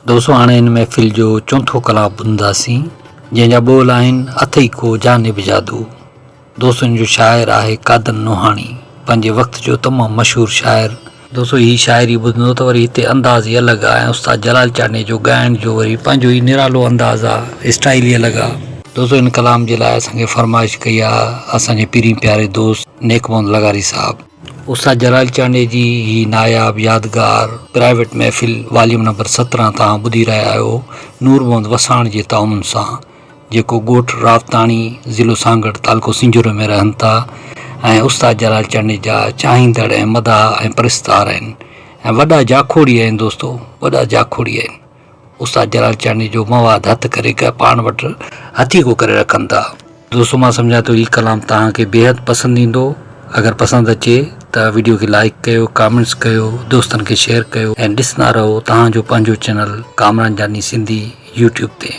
दोस्तों हाणे इन महफ़िल जो चौथो कलाम ॿुधंदासीं जंहिंजा ॿोल आहिनि अथई को जानिब जादू। दोस्तों इन जो शाइर आहे कादर नोहाणी, पंहिंजे वक़्त जो तमामु मशहूरु शाइर। दोस्तों ही शाइरी ॿुधंदो त वरी हिते अंदाज़ ई अलॻि आहे ऐं उस्ताद जलाल चांडे जो ॻाइण जो वरी पंहिंजो ई निरालो अंदाज़ आहे, स्टाइल ई अलॻि आहे। दोस्तों इन कलाम जे लाइ असांखे फरमाइश कई आहे असांजे पीरी प्यारे दोस्त नेकमोहन लगारी साहब। उस्ताद जलाल चांडे जी ही नायाब यादगार प्राइवेट महफ़िल वॉल्यूम नंबर 17 तव्हां ॿुधी रहिया आहियो नूर मोहम्मद वसाण जे ताउन सां, जेको ॻोठ रावताणी ज़िलो सांगड़ तालुको सिंजूर में रहनि था ऐं उस्ताद जलाल चांडे जा चाहींदड़ ऐं मदाह ऐं परिस्तार आहिनि ऐं वॾा जाखोड़ी आहिनि। दोस्तों वॾा जाखोड़ी आहिनि। उस्ताद जलाल चांडे जो मवाद हथ करे पाण वटि हथी को करे रखनि था। दोस्तों मां सम्झां थो हीउ कलाम तव्हांखे बेहद पसंदि ईंदो। अगरि पसंदि अचे त वीडियो खे लाइक कयो, कमेंट्स कयो, दोस्तनि खे शेयर कयो ऐं ॾिसंदा रहो तव्हांजो पंहिंजो चैनल कामरान जानी सिंधी यूट्यूब ते।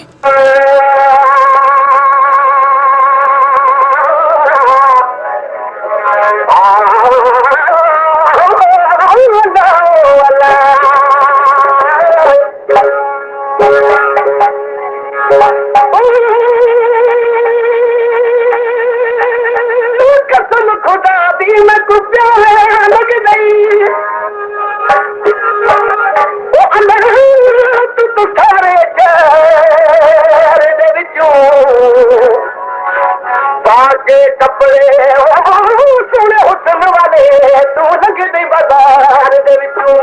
कपड़े सोने हुसन वाले तू लगदे बाजार दे विचों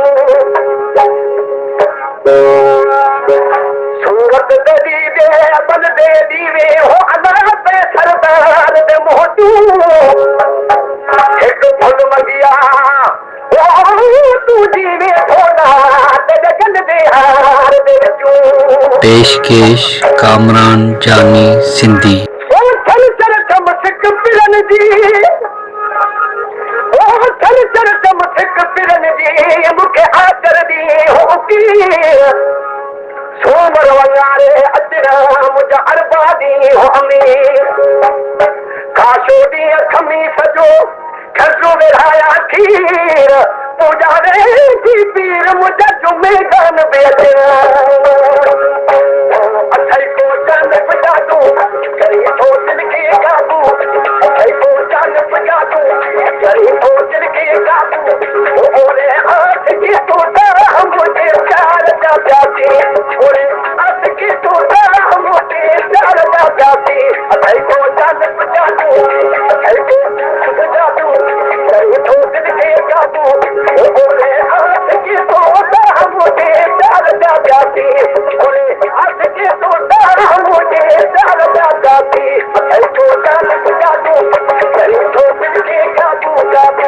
सूरत दे दीवे बन दे दीवे हो अल्लाह पे सरदार दे मोहतू एक फुल मंगिया ओ तू जीवे थोड़ा ते गंद दे हार दे विचों। पेशकेश कामरान जानी सिंधी। सोमर वंगारे अजरा मुझा अरबादी हो अमीर काशोदी खमी सजो खजो विराया खीर पूजा रे जी पीर मुझा जुमे गान बेदे अथई को जान पजा दू करी तो दिल के काबू अथई को जान पजा दू करी तो दिल के काबू ओरे हाथ की टूटा मुझे प्यार जा प्यासी ओरे हाथ की टूटा मुझे प्यार जा प्यासी अथई को जान पजा दू अथई को पजा दू करी तो दिल के काबू ओरे हाथ की टूटा मुझे प्यार जा प्यासी ओरे हाथ की टूटा मुझे प्यार जा प्यासी अथई को जान पजा दू करी तो दिल के काबू काबू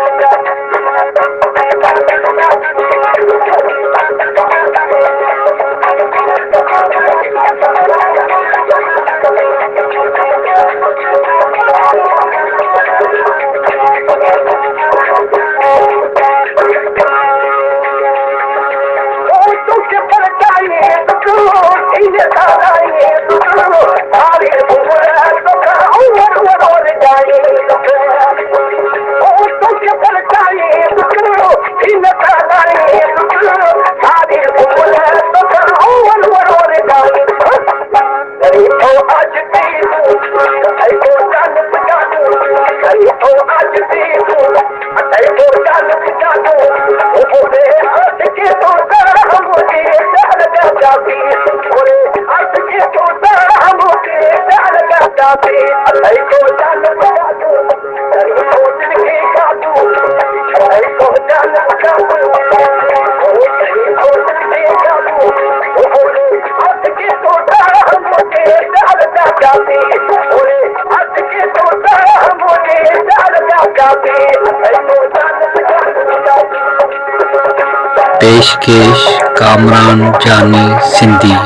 पेशकेश कामरान जानी सिंधी।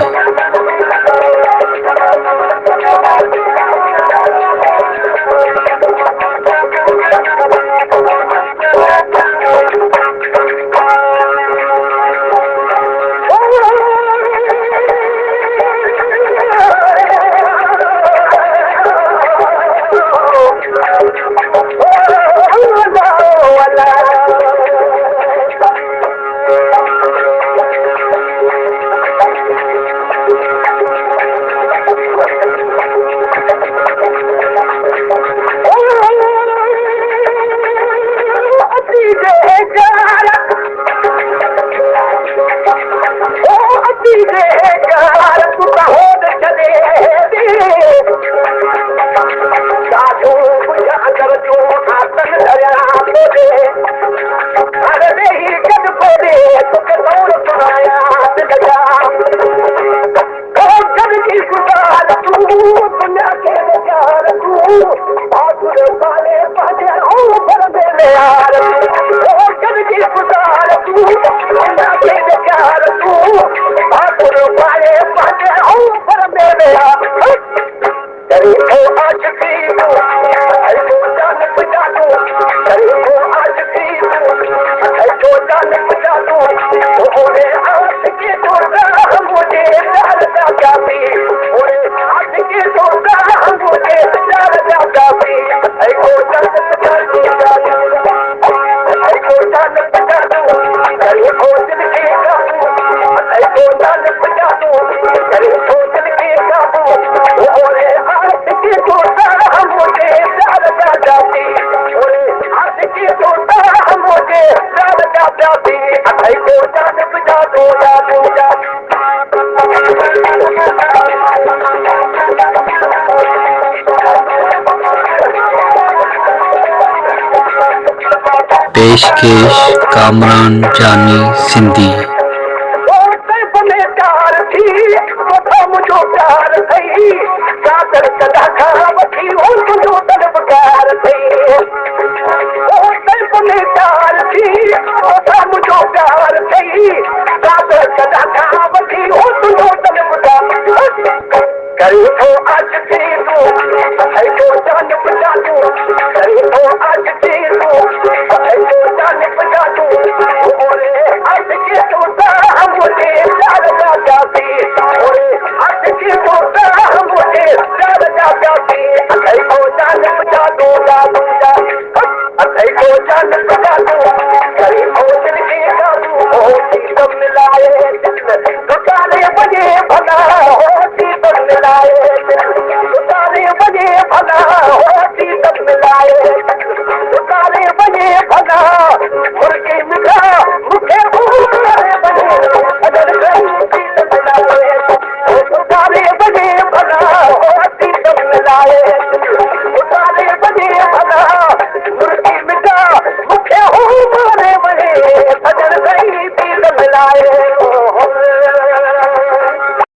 पेशकेश कामरान जानी सिंधी। Kari